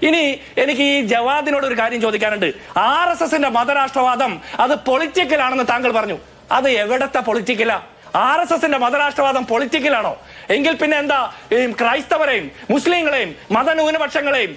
ഇനി എനിക്ക് ഈ ജവാദിനോട് ഒരു കാര്യം ചോദിക്കാനുണ്ട്. RSSന്റെ മതരാഷ്ട്രവാദം അത് പൊളിറ്റിക്കൽ ആണെന്ന് താങ്കൾ പറഞ്ഞു. അത് എവിടത്തെ പൊളിറ്റിക്കലാ? RSSന്റെ മതരാഷ്ട്രവാദം പൊളിറ്റിക്കലാണോ? എങ്കിൽ പിന്നെ എന്താ ക്രൈസ്തവരെയും മുസ്ലിങ്ങളെയും മതന്യൂനപക്ഷങ്ങളെയും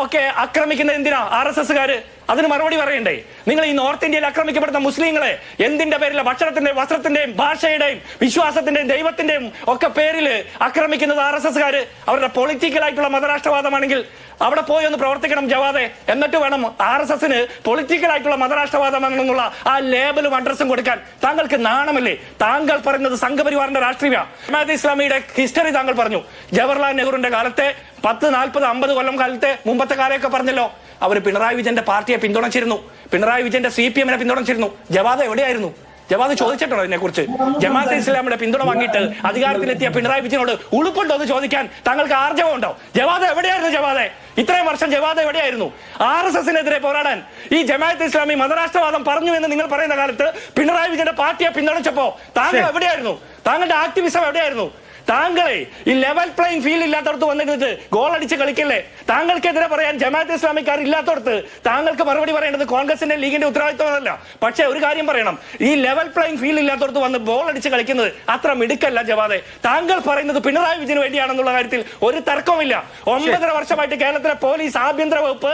ഒക്കെ ആക്രമിക്കുന്നത് എന്തിനാ RSSകാര്? അതിന് മറുപടി പറയണ്ടേ? നിങ്ങൾ ഈ നോർത്ത് ഇന്ത്യയിൽ ആക്രമിക്കപ്പെടുന്ന മുസ്ലിങ്ങളെ എന്തിന്റെ പേരില? ഭക്ഷണത്തിന്റെയും വസ്ത്രത്തിന്റെയും ഭാഷയുടെയും വിശ്വാസത്തിന്റെയും ദൈവത്തിന്റെയും ഒക്കെ പേരിൽ ആക്രമിക്കുന്നത് RSSകാര്. അവരുടെ പൊളിറ്റിക്കൽ ആയിട്ടുള്ള മതരാഷ്ട്രവാദമാണെങ്കിൽ അവിടെ പോയി ഒന്ന് പ്രവർത്തിക്കണം ജവാദെ. എന്നിട്ട് വേണം RSSന് പൊളിറ്റിക്കൽ ആയിട്ടുള്ള മതരാഷ്ട്രവാദമാണെന്നുള്ള ആ ലേബലും അഡ്രസ്സും കൊടുക്കാൻ. താങ്കൾക്ക് നാണമല്ലേ? താങ്കൾ പറയുന്നത് സംഘപരിവാറിന്റെ രാഷ്ട്രീയ ജമാഅത്തെ ഇസ്ലാമിയുടെ ഹിസ്റ്ററി താങ്കൾ പറഞ്ഞു. ജവഹർലാൽ നെഹ്റുവിന്റെ കാലത്തെ 10, 40, 50 കൊല്ലം കാലത്തെ മുമ്പത്തെ കാലമൊക്കെ പറഞ്ഞല്ലോ. അവർ പിണറായി വിജയന്റെ പാർട്ടിയെ പിന്തുണച്ചിരുന്നു, പിണറായി വിജയന്റെ CPM പിന്തുണച്ചിരുന്നു. ജവാദ് എവിടെയായിരുന്നു? ജവാദ് ചോദിച്ചിട്ടുണ്ടോ ഇതിനെ കുറിച്ച്? ജമാഅത്തെ ഇസ്ലാമിയുടെ പിന്തുണ വാങ്ങിയിട്ട് അധികാരത്തിലെത്തിയ പിണറായി വിജയനോട് ഉളുപ്പുണ്ടോ എന്ന് ചോദിക്കാൻ താങ്കൾക്ക് ആർജവമുണ്ടോ? ജവാദ് എവിടെയായിരുന്നു? ജവാദ് ഇത്രയും വർഷം ജവാദ് എവിടെയായിരുന്നു? RSSനെതിരെ പോരാടാൻ ഈ ജമാഅത്തെ ഇസ്ലാമി മതരാഷ്ട്രവാദം പറഞ്ഞു എന്ന് നിങ്ങൾ പറയുന്ന കാലത്ത് പിണറായി വിജയന്റെ പാർട്ടിയെ പിന്തുണച്ചപ്പോ താങ്കൾ എവിടെയായിരുന്നു? താങ്കളുടെ ആക്ടിവിസം എവിടെയായിരുന്നു? താങ്കളെ ഈ ലെവൽ പ്ലേയിങ് ഫീൽഡ് ഇല്ലാത്തടത്ത് വന്നിട്ട് ഗോൾ അടിച്ച് കളിക്കല്ലേ? താങ്കൾക്കെതിരെ പറയാൻ ജമാഅത്തെ ഇസ്ലാമിക്കാർ ഇല്ലാത്തടത്ത് താങ്കൾക്ക് മറുപടി പറയേണ്ടത് കോൺഗ്രസിന്റെ ലീഗിന്റെ ഉത്തരവാദിത്വമല്ല. പക്ഷേ ഒരു കാര്യം പറയണം, ഈ ലെവൽ പ്ലേയിങ് ഫീൽഡ് ഇല്ലാത്തടത്ത് വന്ന് ബോൾ അടിച്ച് കളിക്കുന്നത് അത്ര മിടുക്കല്ല ജവാദെ. താങ്കൾ പറയുന്നത് പിണറായി വിജയന് വേണ്ടിയാണെന്നുള്ള കാര്യത്തിൽ ഒരു തർക്കവുമില്ല. 9.5 വർഷമായിട്ട് കേരളത്തിലെ പോലീസ്, ആഭ്യന്തര വകുപ്പ്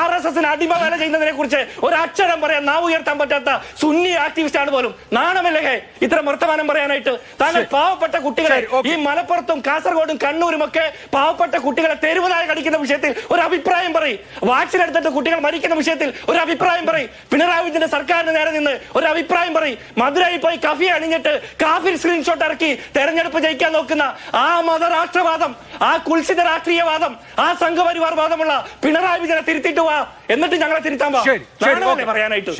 RSSന് അടിമവേല ചെയ്യുന്നതിനെ കുറിച്ച് ഒരു അക്ഷരം പറയാൻ നാവ് ഉയർത്താൻ പറ്റാത്ത സുന്നി ആക്ടിവിസ്റ്റ് ആണ് പോലും. നാണമില്ലേ ഇത്തരം വർത്തമാനം പറയാനായിട്ട്? താങ്കൾ പാവപ്പെട്ട കുട്ടികളെ ഈ മലപ്പുറത്തും കാസർഗോഡും കണ്ണൂരും ഒക്കെ പാവപ്പെട്ട കുട്ടികളെ തെരുവുനായ കടിക്കുന്ന വിഷയത്തിൽ ഒരു അഭിപ്രായം പറയും. വാക്സിൻ എടുത്തിട്ട് കുട്ടികൾ മരിക്കുന്ന വിഷയത്തിൽ ഒരു അഭിപ്രായം പറയും. പിണറായി വിജയന്റെ സർക്കാരിന് നേരെ നിന്ന് ഒരു അഭിപ്രായം പറയും. മധുരയിൽ പോയി കഫി അണിഞ്ഞിട്ട് കാഫിർ സ്ക്രീൻഷോട്ട് ഇറക്കി തെരഞ്ഞെടുപ്പ് ജയിക്കാൻ നോക്കുന്ന ആ മതരാഷ്ട്രവാദം, ആ കുൽസിത രാഷ്ട്രീയവാദം, ആ സംഘപരിവാർ വാദമുള്ള പിണറായി വിജയനെ തിരുത്തിട്ട് വാ, എന്നിട്ട് ഞങ്ങളെ തിരുത്താൻ പറയാനായിട്ട്.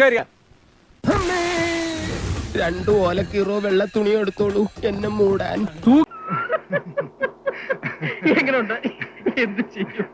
2 ഓലക്കീറോ വെള്ള തുണി എടുത്തോളൂ എന്നെ മൂടാൻ. എങ്ങനെയുണ്ട്? എന്ത് ചെയ്യും?